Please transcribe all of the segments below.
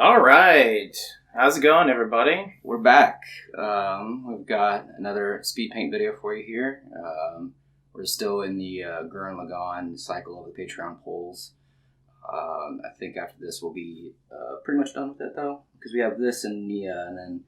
All right. How's it going, everybody? We're back. We've got another speed paint video for you here. We're still in the Gurren Lagann cycle of the Patreon polls. I think after this we'll be pretty much done with it, though, because we have this and Nia, and then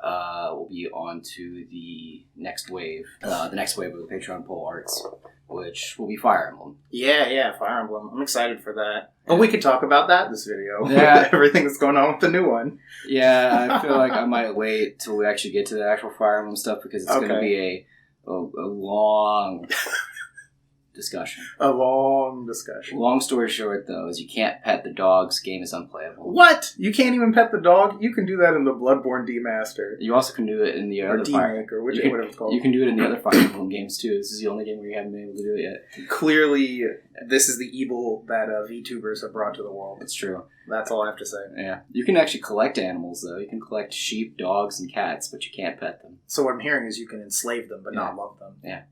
we'll be on to the next wave. The next wave of the Patreon poll arts, which will be Fire Emblem. Yeah, Fire Emblem. I'm excited for that. Oh, we could talk about that this video. Yeah. Everything that's going on with the new one. Yeah, I feel like I might wait till we actually get to the actual Fire Emblem stuff, because it's going to be a long discussion. A long discussion. Long story short, though, is you can't pet the dogs. Game is unplayable. What? You can't even pet the dog? You can do that in the Bloodborne Demaster. You also can do it in the other Demake, or whatever it's called. You can do it in the other Fire Emblem games, too. This is the only game where you haven't been able to do it yet. Clearly, this is the evil that VTubers have brought to the world. It's true. That's all I have to say. Yeah. You can actually collect animals, though. You can collect sheep, dogs, and cats, but you can't pet them. So what I'm hearing is you can enslave them, but not love them. Yeah.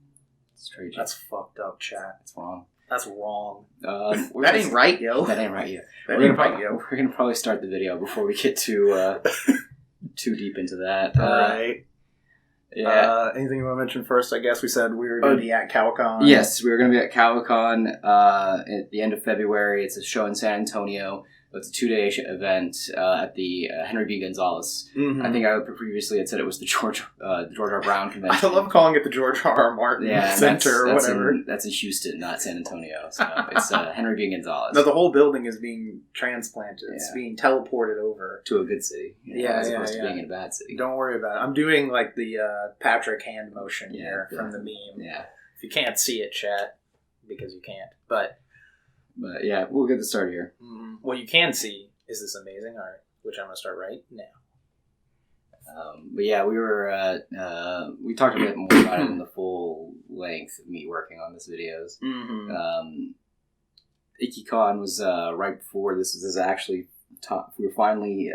It's crazy. That's fucked up, chat. It's wrong. That's wrong. That ain't right, yo. That ain't right, yo. We're going to probably start the video before we get too deep into that. All right. Yeah. Anything you want to mention first? I guess we said we were going to be at CowCon. Yes, we were going to be at CowCon at the end of February. It's a show in San Antonio. It's a 2-day event at the Henry B. Gonzalez. Mm-hmm. I think I previously had said it was the George R. Brown convention. I love calling it the George R. Martin Center or whatever. That's in Houston, not San Antonio. So it's Henry B. Gonzalez. No, the whole building is being transplanted. Yeah. It's being teleported over to a good city. As opposed to being in a bad city. Don't worry about it. I'm doing like the Patrick hand motion here from the meme. Yeah. If you can't see it, chat, because you can't. But yeah, we'll get this started here. Mm-hmm. What you can see is this amazing art, which I'm going to start right now. But yeah, we talked a bit more about it in the full length of me working on this videos. Mm-hmm. IkiCon was right before this. This is actually we were finally,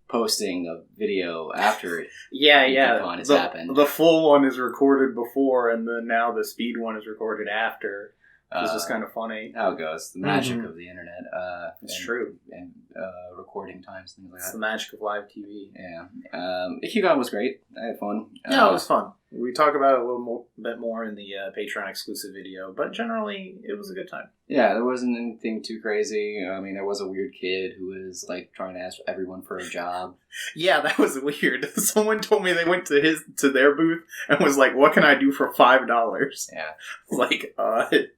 posting a video after IkiCon has happened. The full one is recorded before, and then now the speed one is recorded after. It's just kind of funny. How it goes. The magic of the internet. It's true. And recording times, things like that. It's the magic of live TV. Yeah. IkiCon was great. I had fun. Yeah, it was fun. We talk about it a little bit more in the Patreon exclusive video, but generally, it was a good time. Yeah, there wasn't anything too crazy. I mean, there was a weird kid who was like trying to ask everyone for a job. Yeah, that was weird. Someone told me they went to their booth and was like, "What can I do for $5?" Yeah, like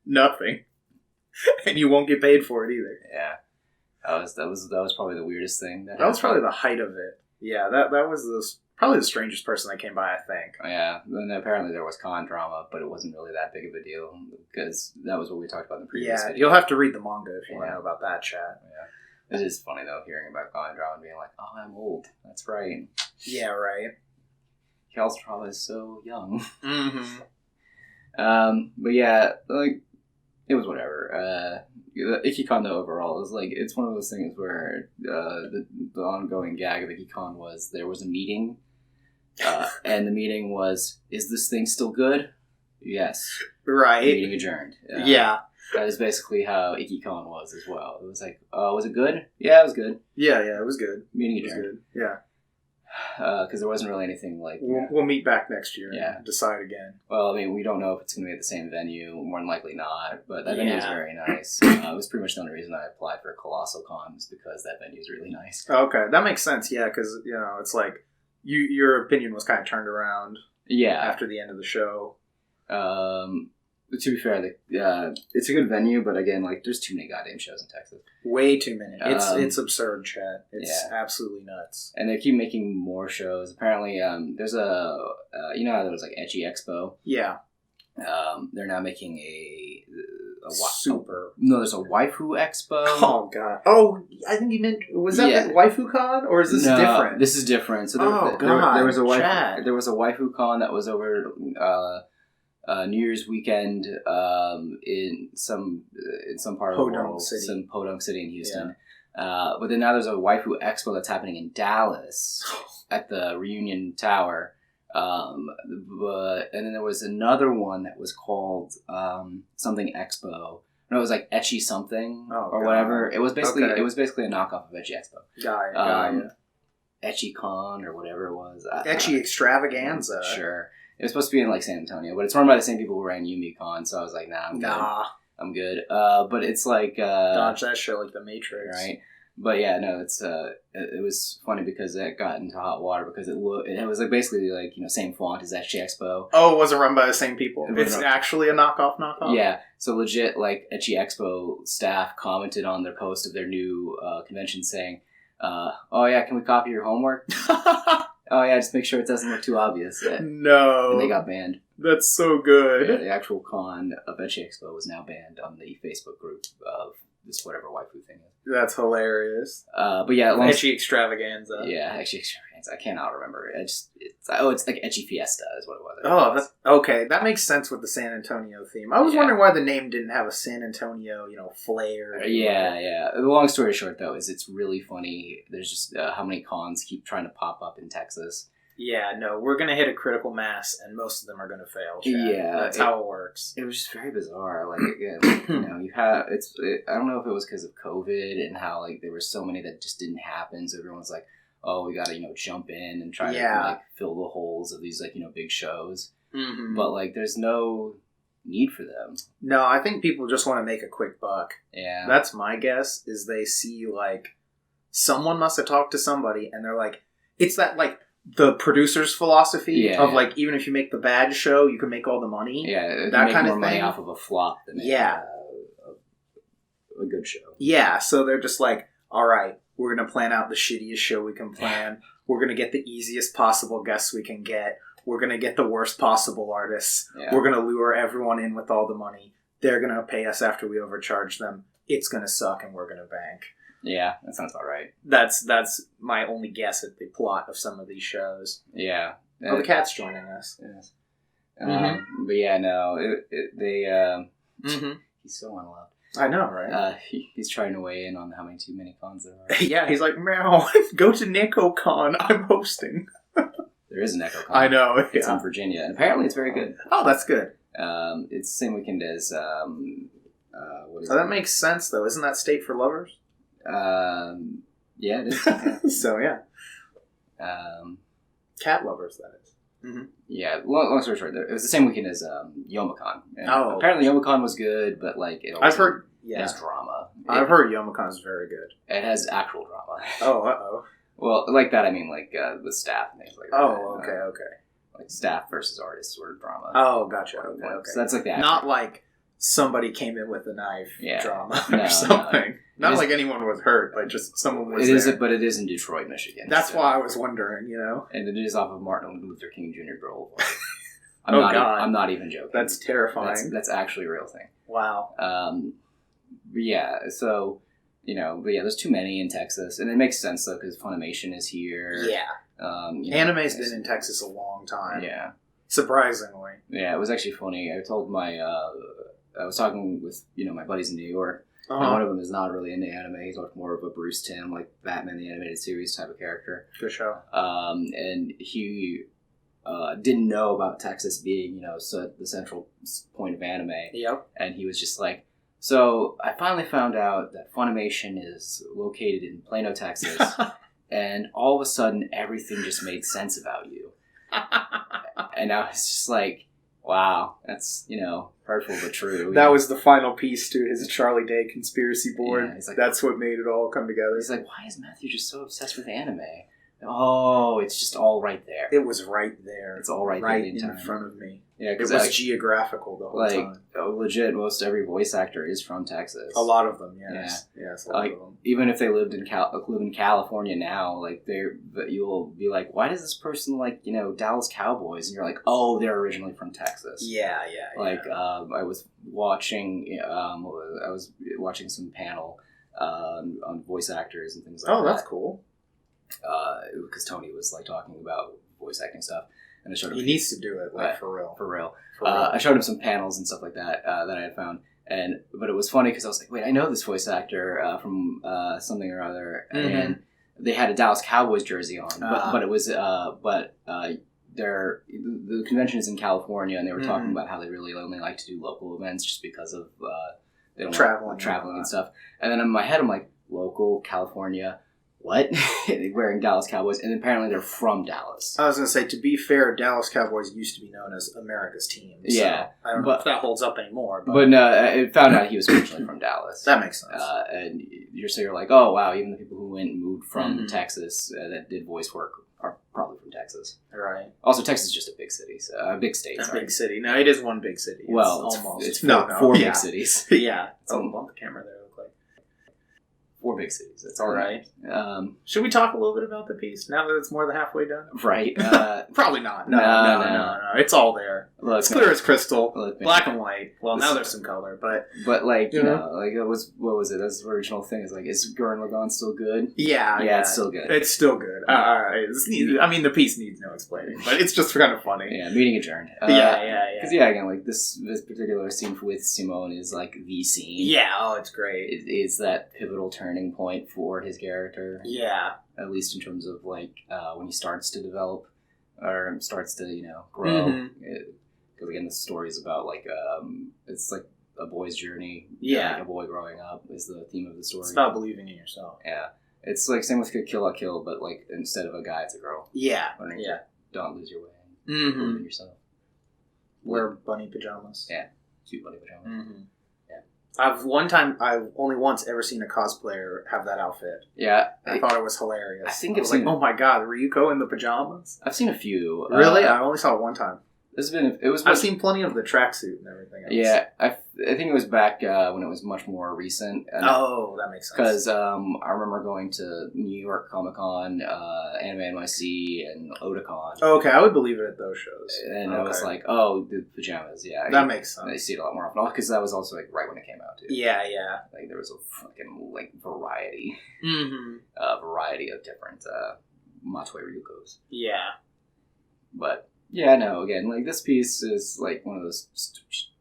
nothing, and you won't get paid for it either. Yeah, that was probably the weirdest thing. That was probably the height of it. Yeah, that was probably the strangest person that came by, I think. Yeah, and apparently there was con drama, but it wasn't really that big of a deal, because that was what we talked about in the previous video. You'll have to read the manga if you want to know about that, chat. Yeah. It is funny, though, hearing about con drama and being like, oh, I'm old. That's right. Yeah, right. Cal's drama is so young. Mm-hmm. But yeah, like, it was whatever. IkiCon, though, overall, is like, it's one of those things where the ongoing gag of IkiCon was there was a meeting, and the meeting was, is this thing still good? Yes. Right. Meeting adjourned. Yeah. That is basically how IkiCon was as well. It was like, was it good? Yeah, it was good. Yeah, it was good. Meeting adjourned. Good. Yeah. Because there wasn't really anything like... We'll meet back next year and decide again. Well, I mean, we don't know if it's going to be at the same venue. More than likely not. But that venue is very nice. It was pretty much the only reason I applied for Colossal Con, was because that venue is really nice. Okay, that makes sense, yeah, because, it's like, your opinion was kind of turned around after the end of the show. To be fair, it's a good venue, but again, like, there's too many goddamn shows in Texas. Way too many. It's absurd, Chad. It's absolutely nuts. And they keep making more shows. Apparently, there's a, how there was like Ecchi Expo? Yeah. They're now making there's a Waifu Expo. Oh, God. Oh, I think you meant, was that the Waifu Con, or is this different? This is different. So there was a Waifu Con that was over, New Year's weekend in some part of the world, some Podunk City in Houston. Yeah. But then now there's a Waifu Expo that's happening in Dallas at the Reunion Tower. And then there was another one that was called something Expo. No, it was like Ecchi something or God. whatever. It was basically a knockoff of Ecchi Expo. Gaia. Ecchi Con or whatever it was. Ecchi Extravaganza. Sure. It was supposed to be in like San Antonio, but it's run by the same people who ran YumiCon, so I was like, I'm good. But it's like dodge that shit like the Matrix, right? But yeah, no, it's it was funny because it got into hot water because it was like basically like same font as Ecchi Expo. Oh, it wasn't run by the same people. It's actually a knockoff. Yeah, so legit like Ecchi Expo staff commented on their post of their new convention saying, "Oh yeah, can we copy your homework?" Oh yeah, just make sure it doesn't look too obvious. Yeah. No, and they got banned. That's so good. Yeah, the actual con of Ecchi Expo was now banned on the Facebook group of this whatever waifu thing is. That's hilarious. But yeah, Ecchi Extravaganza. Yeah, Ecchi Extravaganza. I cannot remember. It's like Ecchi Fiesta is what it was. Oh, that's okay. That makes sense with the San Antonio theme. I was wondering why the name didn't have a San Antonio, flair. Yeah. The long story short, though, is it's really funny. There's just how many cons keep trying to pop up in Texas. Yeah, no, we're going to hit a critical mass, and most of them are going to fail. Chad. Yeah. That's how it works. It was just very bizarre. Like, again, you have, I don't know if it was because of COVID and how, like, there were so many that just didn't happen, so everyone's like, oh, we got to, jump in and try to, like, fill the holes of these, like, big shows. Mm-hmm. But, like, there's no need for them. No, I think people just want to make a quick buck. Yeah. That's my guess, is they see, like, someone must have talked to somebody, and they're like, it's that, like, the producer's philosophy of like, even if you make the bad show, you can make all the money. Yeah, that kind of money off of a flop than a good show. Yeah, so they're just like, all right, we're gonna plan out the shittiest show we can plan. We're gonna get the easiest possible guests we can get. We're gonna get the worst possible artists. Yeah. We're gonna lure everyone in with all the money. They're gonna pay us after we overcharge them. It's gonna suck, and we're gonna bank. Yeah, that sounds about right. That's my only guess at the plot of some of these shows. Yeah. Oh, the cat's joining us. Yes. But yeah, no, he's so unloved. I know, right? He's trying to weigh in on how many cons there are. Yeah, he's like, meow, go to NecoCon, I'm hosting. There is a NecoCon. I know. It's in Virginia, and apparently it's very good. Oh, that's good. It's the same weekend as, that makes sense, though. Isn't that State for Lovers? Yeah, it is. Yeah. So, yeah. Cat lovers, that is. Mm-hmm. Yeah, long story short, it was the same weekend as Youmacon. Apparently Youmacon was good, but like it has drama. I've heard Youmacon is very good. It has actual drama. Oh, uh-oh. Well, like that, I mean like with staff and things like that. Oh, okay. Like staff versus artist sort of drama. Oh, gotcha. Okay. So that's like that. Not like somebody came in with a knife drama or something. No. Not like anyone was hurt, like just someone was there. But it is in Detroit, Michigan. That's why I was wondering, And it is off of Martin Luther King Jr. Boulevard. God. I'm not even joking. That's terrifying. That's actually a real thing. Wow. Yeah, so, there's too many in Texas. And it makes sense, though, because Funimation is here. Yeah. Anime's been in Texas a long time. Yeah. Surprisingly. Yeah, it was actually funny. I told I was talking with, my buddies in New York. Uh-huh. And one of them is not really into anime. He's much more of a Bruce Timm, like Batman the Animated Series type of character. Good show. And he didn't know about Texas being, the central point of anime. Yep. And he was just like, so I finally found out that Funimation is located in Plano, Texas. And all of a sudden, everything just made sense about you. And I was just like, wow, that's, hurtful but true. That was the final piece to his Charlie Day conspiracy board. Yeah, like, that's what made it all come together. He's like, why is Matthew just so obsessed with anime? Oh, it's just all right there. It was right there. It's all right in front of me. Yeah, it was geographical the whole time. Legit, most every voice actor is from Texas. A lot of them, yes. Yeah. Yes, a lot of them. Even if they live in California now, you'll be like, why does this person like Dallas Cowboys? And you're like, oh, they're originally from Texas. Yeah. I was watching some panel on voice actors and things like that. Oh, that's cool. Because Tony was like talking about voice acting stuff. And I showed him. He needs to do it, for real. For real. I showed him some panels and stuff like that that I had found, but it was funny because I was like, wait, I know this voice actor from something or other, mm-hmm. and they had a Dallas Cowboys jersey on, but it was the convention is in California, and they were talking about how they really only like to do local events just because of They don't traveling and stuff. And then in my head, I'm like, local, California, what? Wearing Dallas Cowboys, and apparently they're from Dallas. I was going to say, to be fair, Dallas Cowboys used to be known as America's team. So yeah. I don't know if that holds up anymore. But no, I found out he was originally from Dallas. That makes sense. And you're like, oh, wow, even the people who went and moved from Texas that did voice work are probably from Texas. Right. Also, Texas is just a big city, so a big state. A big city. No, it is one big city. Well, it's almost. It's four big cities. Yeah. On the camera there. 4 big cities. That's all right. Should we talk a little bit about the piece now that it's more than halfway done? Right. Probably not. No. It's all there. Look, it's clear as crystal. Black and white. Well, now there's some color, but like you know, like it was. What was it? That's the original thing. Is like, is Gurren Lagann still good? Yeah, it's still good. It's still good. I mean, the piece needs no explaining, but it's just kind of funny. Yeah, meeting adjourned. Because again, like this particular scene with Simone is like the scene. Yeah. Oh, it's great. It's that pivotal turning point for his character. Yeah. At least in terms of like when he starts to develop or starts to grow. Because again, the story is about like it's like a boy's journey. Yeah. Like a boy growing up is the theme of the story. It's about believing in yourself. Yeah. It's like same with Kill La Kill, but like instead of a guy, it's a girl. Yeah. Don't lose your way. Believe in yourself. Wear bunny pajamas. Yeah. Cute bunny pajamas. I've only once ever seen a cosplayer have that outfit. Yeah. I thought it was hilarious. I think I was like, oh my god, Ryuko in the pajamas? I've seen a few. Really? I only saw it one time. I've seen plenty of the tracksuit and everything else. Yeah, I think it was back when it was much more recent. That makes sense. Because I remember going to New York Comic Con, Anime NYC, and Otakon. Oh, okay, I would believe it at those shows. And I was like, oh, the pajamas, yeah. That makes sense. I see it a lot more often. Because that was also like right when it came out, too. Yeah. Like there was a fucking like variety. Variety of different Matoi Ryukos. Yeah. But... yeah, no, again, like, this piece is, like, one of those...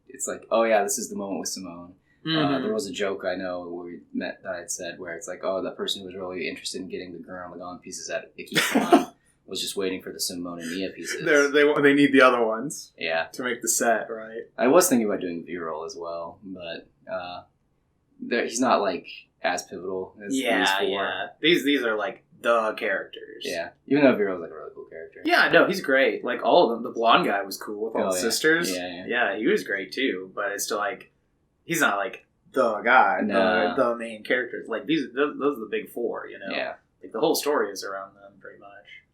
it's like, oh, yeah, this is the moment with Simone. There was a joke I know where we met that I'd said where it's like, oh, that person who was really interested in getting the Gurren Lagann pieces at Ikikon was just waiting for the Simone and Mia pieces. They need the other ones. Yeah. To make the set, right? I was thinking about doing V-roll as well, but he's not, like, as pivotal as these 4. Yeah. These are, like, the characters. Yeah. Even though Vero's like a really cool character. Yeah, no, he's great. Like, all of them. The blonde guy was cool with all the sisters. Yeah. Yeah, he was great too. But it's still like, he's not like the guy, the main characters. Like, those are the big 4, you know? Yeah. Like, the whole story is around them, pretty much.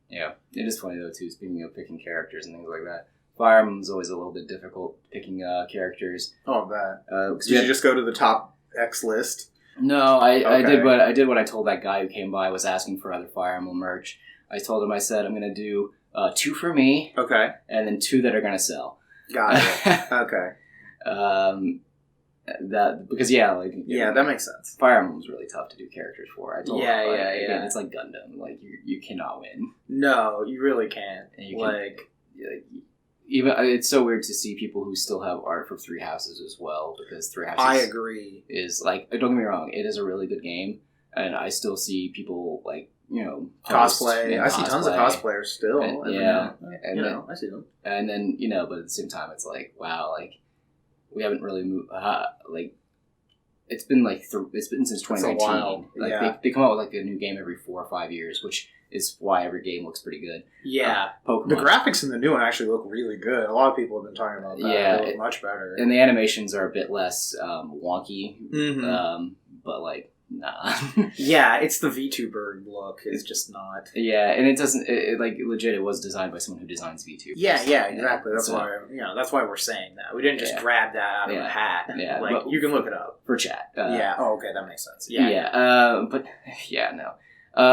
Yeah. It is funny, though, too, speaking of picking characters and things like that. Fire Emblem's always a little bit difficult picking characters. Oh, that. Did you just go to the top X list? No, I did what I told that guy who came by, was asking for other Fire Emblem merch. I told him, I said, I'm going to do 2 for me. Okay. And then 2 that are going to sell. Got it. Okay. Because that makes sense. Fire Emblem's really tough to do characters for. I told him, again, it's like Gundam. Like, you cannot win. No, you really can't. Even it's so weird to see people who still have art for Three Houses as well, because Three Houses, I agree, is like, don't get me wrong, it is a really good game, and I still see people like, cosplay. I see tons of cosplayers still. And I see them. And then but at the same time, it's like, wow, like we haven't really moved. Like it's been it's been since 2019. Like they come out with like a new game every 4 or 5 years, which is why every game looks pretty good. Yeah. Pokemon. The graphics in the new one actually look really good. A lot of people have been talking about that. Yeah. They look much better. And the animations are a bit less wonky. But like, nah. Yeah, it's the VTuber look. It's just not. Yeah, and it doesn't, like, legit, it was designed by someone who designs VTubers. Yeah, exactly. That's why we're saying that. We didn't just grab that out of a hat. Yeah. Like, you can look it up. For chat. Oh, okay, that makes sense. But, yeah, no.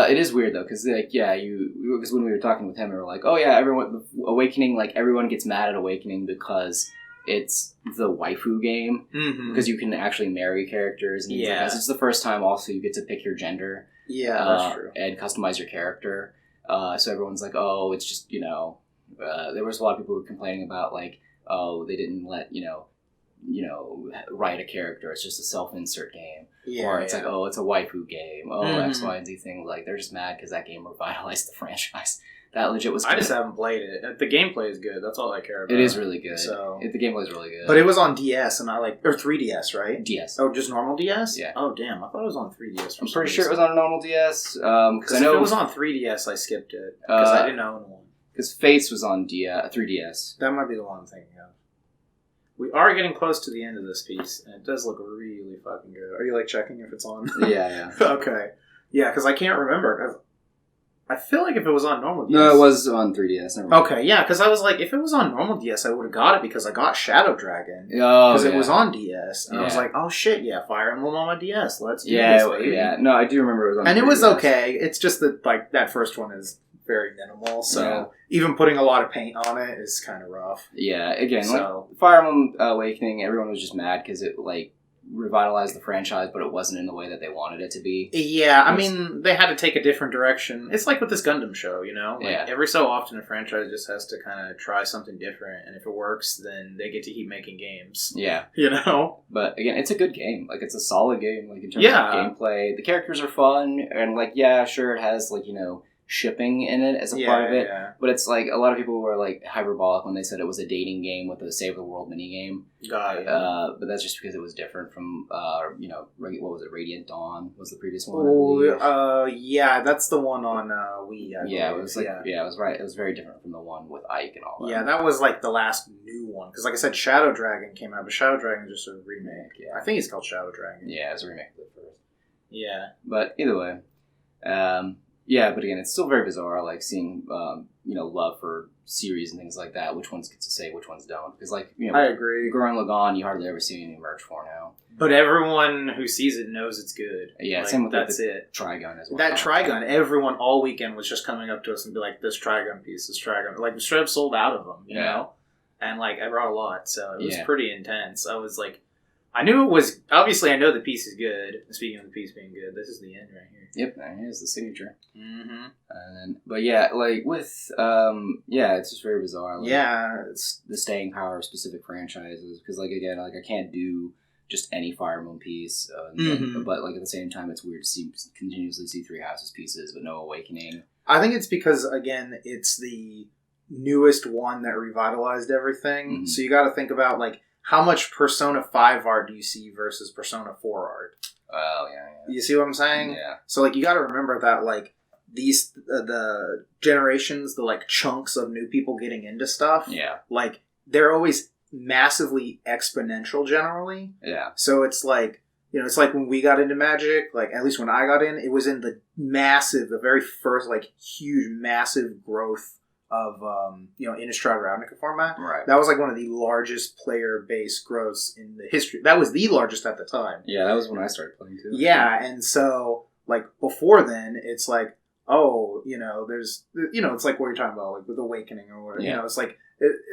It is weird though, because because when we were talking with him, we were like, oh yeah, Awakening, like everyone gets mad at Awakening because it's the waifu game, because you can actually marry characters, and it's the first time also you get to pick your gender, that's true, and customize your character. So everyone's like, oh, it's just there was a lot of people who were complaining about like, oh, they didn't let write a character. It's just a self-insert game. Or it's like, oh, it's a waifu game. Oh, X, Y, and Z thing. Like, they're just mad because that game revitalized the franchise. that legit was good. I just haven't played it. The gameplay is good. That's all I care about. It is really good. So the gameplay is really good. But it was on DS, and or 3DS, right? DS. Oh, just normal DS? Yeah. Oh, damn. I thought it was on 3DS. I'm pretty sure it was on a normal DS. Because if it was on 3DS, I skipped it. Because I didn't own one. Because Fates was on 3DS. That might be the one I'm thinking of. We are getting close to the end of this piece, and it does look really fucking good. Are you, like, checking if it's on? Yeah. Okay. Yeah, because I can't remember. I feel like if it was on normal DS... No, it was on 3DS. Never mind. Okay, yeah, because I was like, if it was on normal DS, I would have got it because I got Shadow Dragon. Oh, because it was on DS. And I was like, oh shit, yeah, Fire Emblem on my DS. Let's do this, baby. Yeah, no, I do remember it was on And 3DS. it was okay. It's just that, like, that first one is very minimal, so even putting a lot of paint on it is kind of rough. Yeah, again, like, Fire Emblem Awakening, everyone was just mad because it, like, revitalized the franchise, but it wasn't in the way that they wanted it to be. Yeah, I mean, they had to take a different direction. It's like with this Gundam show, you know? Like, every so often a franchise just has to kind of try something different, and if it works, then they get to keep making games. Yeah. You know? But, again, it's a good game. Like, it's a solid game, like, in terms of gameplay. The characters are fun, and, like, yeah, sure, it has, like, you know, shipping in it as a part of it, but it's like a lot of people were like hyperbolic when they said it was a dating game with a Save the World minigame. But that's just because it was different from you know, what was it, Radiant Dawn was the previous one. Yeah, that's the one on Wii. It was like it was right. It was very different from the one with Ike and all that. Yeah, that was like the last new one because, like I said, Shadow Dragon came out, but Shadow Dragon is just a remake. Yeah, I think it's called Shadow Dragon. Yeah, it's a remake of it first. Yeah, but either way, yeah, but again, it's still very bizarre, like seeing, you know, love for series and things like that. Which ones get to say, which ones don't? Because, like, you know, I agree. Gurren Lagann, you hardly ever see any merch for now. But everyone who sees it knows it's good. Yeah, like, same with that's the it. Trigun as well. That Trigun, everyone all weekend was just coming up to us and be like, "This Trigun piece, this Trigun." Like, straight up sold out of them, you know. And like, I brought a lot, so it was pretty intense. I was like, I knew it was. Obviously, I know the piece is good. Speaking of the piece being good, this is the end right here. Yep, here's the signature. Mm-hmm. But yeah, like with it's just very bizarre. Like, it's the staying power of specific franchises because, like, again, like I can't do just any Fire Emblem piece, but like at the same time, it's weird to continuously see Three Houses pieces, but no Awakening. I think it's because again, it's the newest one that revitalized everything. Mm-hmm. So you got to think about like how much Persona 5 art do you see versus Persona 4 art. Oh, yeah. You see what I'm saying? Yeah. So, like, you got to remember that, like, these, the generations, the, like, chunks of new people getting into stuff, like, they're always massively exponential generally. Yeah. So it's like, you know, it's like when we got into Magic, like, at least when I got in, it was in the very first, like, huge, massive growth of, you know, Innistrad Ravnica format. Right. That was like one of the largest player base growths in the history. That was the largest at the time. Yeah, that was when I started playing too. Yeah, and so, like, before then, it's like, oh, you know, there's, you know, it's like what you're talking about, like with Awakening or whatever. You know, it's like,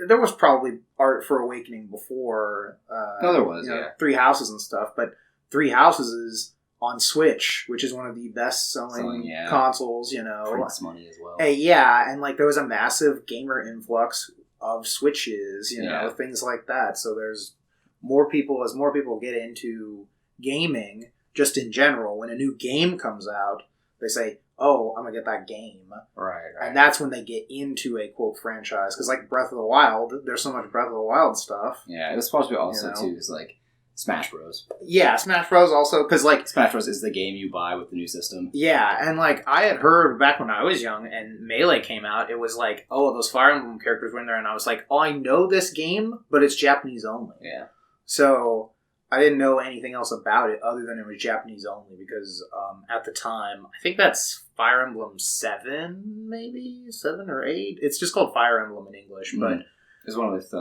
there was probably art for Awakening before. There was, you know, Three Houses and stuff, but Three Houses is on Switch, which is one of the best-selling consoles, you know. Prints money as well. Yeah, and, like, there was a massive gamer influx of Switches, you know, things like that. So there's more people, as more people get into gaming, just in general, when a new game comes out, they say, oh, I'm going to get that game. Right. And that's when they get into a, quote, franchise. Because, like, Breath of the Wild, there's so much Breath of the Wild stuff. Yeah, it was supposed to be also, too, is, like, Smash Bros. Yeah, Smash Bros. Also, because, like... Smash Bros. Is the game you buy with the new system. Yeah, and, like, I had heard back when I was young and Melee came out, it was like, oh, those Fire Emblem characters were in there, and I was like, oh, I know this game, but it's Japanese only. Yeah. So, I didn't know anything else about it other than it was Japanese only, because at the time, I think that's Fire Emblem 7, maybe? 7 or 8? It's just called Fire Emblem in English, but... There's one with...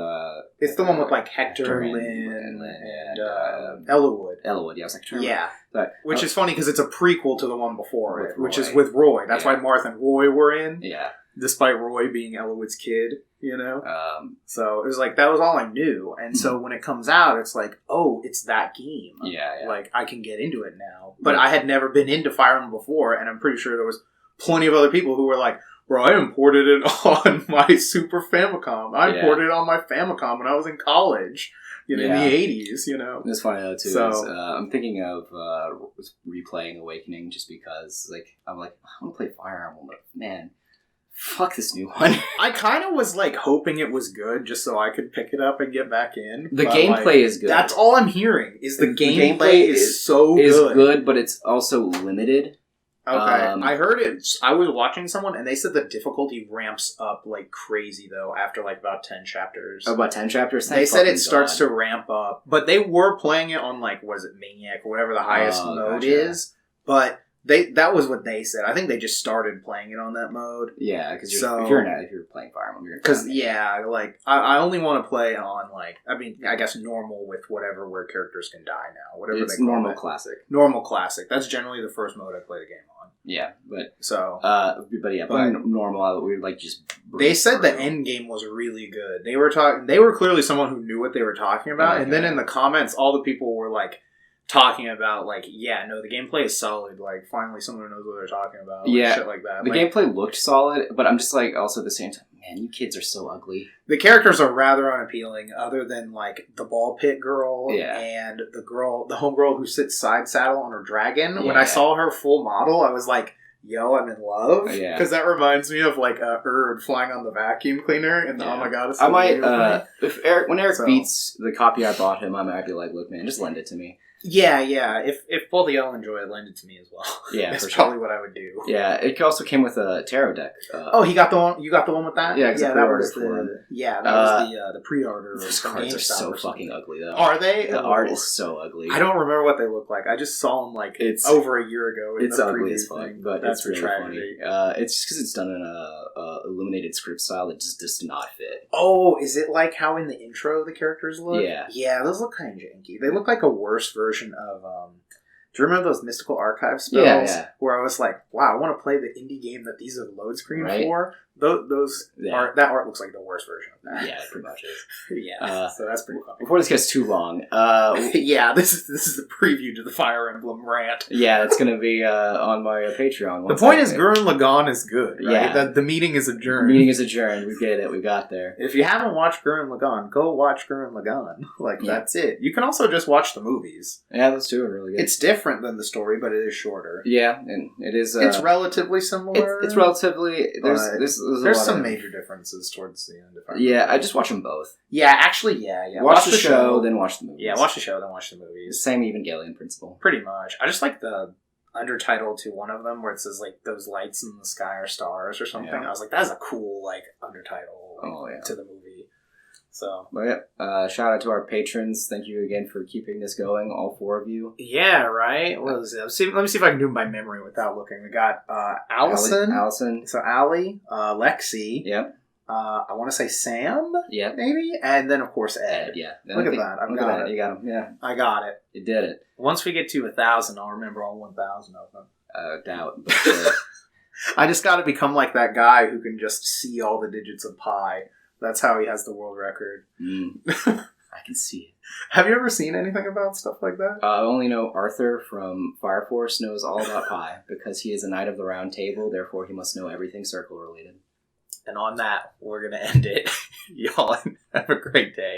it's the one with, like, Hector, Lynn, and Ellawood. Ellawood, yeah. I was like, yeah. Which is funny, because it's a prequel to the one before it, which is with Roy. That's why Marth and Roy were in. Yeah. Despite Roy being Ellawood's kid, you know? So, it was like, that was all I knew. And so, when it comes out, it's like, oh, it's that game. Yeah. Like, I can get into it now. But I had never been into Fire Emblem before, and I'm pretty sure there was plenty of other people who were like, bro, I imported it on my Super Famicom. I imported it on my Famicom when I was in college, you know, in the 80s, you know. It's funny, though, too. So, I'm thinking of replaying Awakening just because, like, I'm like, I want to play Fire Emblem, but, man, Fuck this new one. I kind of was like hoping it was good just so I could pick it up and get back in. The gameplay is good. That's all I'm hearing. Is the gameplay is so good. Is good, but it's also limited. Okay, I heard it. I was watching someone, and they said the difficulty ramps up like crazy though after like about 10 chapters. Oh, about 10 chapters? They said it starts to ramp up, but they were playing it on like what is it, Maniac or whatever the highest mode is. But that was what they said. I think they just started playing it on that mode. Yeah, because if you're playing Fire Emblem, you're because like I only want to play on like I guess normal with whatever where characters can die now. Whatever it's they call normal it. classic. Normal classic. That's generally the first mode I play the game on. Yeah, but but playing normal, we like just. They said the end game was really good. They were talking. They were clearly someone who knew what they were talking about. And then in the comments, all the people were like talking about like, yeah, no, the gameplay is solid. Like, finally, someone who knows what they're talking about. Like, shit like that. The gameplay looked solid, but I'm just like also at the same time, man, you kids are so ugly. The characters are rather unappealing, other than like the ball pit girl and the homegirl who sits side saddle on her dragon. Yeah. When I saw her full model, I was like, yo, I'm in love. Yeah. Because that reminds me of like a Erd flying on the vacuum cleaner in the Oh My God. I might, when Eric beats the copy I bought him, I might be like, look, man, just lend it to me. Yeah. If both of y'all enjoy it, lend it to me as well. Yeah, that's probably what I would do. Yeah, it also came with a tarot deck. He got the one. You got the one with that? Yeah, that was the pre-order. Those cards are so fucking ugly, though. Are they? The art is so ugly. I don't remember what they look like. I just saw them like over a year ago. It's ugly as fuck, but that's really funny. It's just because it's done in a illuminated script style that just does not fit. Oh, is it like how in the intro the characters look? Yeah, those look kind of janky. They look like a worse version of do you remember those Mystical Archive spells where I was like, wow, I want to play the indie game that these are the load screen for? That art looks like the worst version of that. Yeah, it pretty much is. So that's pretty funny. Before this gets too long, this is the preview to the Fire Emblem rant. Yeah, it's gonna be on my Patreon. The point is, Gurren Lagann is good, right? Yeah. The meeting is adjourned. The meeting is adjourned. We get it. We got there. If you haven't watched Gurren Lagann, go watch Gurren Lagann. That's it. You can also just watch the movies. Yeah, those two are really good. It's different than the story, but it is shorter. Yeah, and it is. It's relatively similar. It's relatively. There's some major differences towards the end. I just watch them both. Yeah, actually, yeah. Watch the show, then watch the movies. Yeah, watch the show, then watch the movies. Same Evangelion principle. Pretty much. I just like the undertitle to one of them where it says like those lights in the sky are stars or something. Yeah. I was like, that's a cool like undertitle to the movie. So, shout out to our patrons. Thank you again for keeping this going, all four of you. Yeah, right. What is it? Let me see if I can do it by memory without looking. We got Allison. So Allie, Lexi. Yep. I want to say Sam. Yeah. Maybe, and then of course Ed. Yeah. Look at that. I've got it. You got him. Yeah. I got it. You did it. Once we get to 1,000, I'll remember all 1,000 of them. Doubt. I just got to become like that guy who can just see all the digits of pi. That's how he has the world record. I can see it. Have you ever seen anything about stuff like that? I only know Arthur from Fire Force knows all about pi because he is a knight of the round table, therefore he must know everything circle related. And on that, we're going to end it. Y'all have a great day.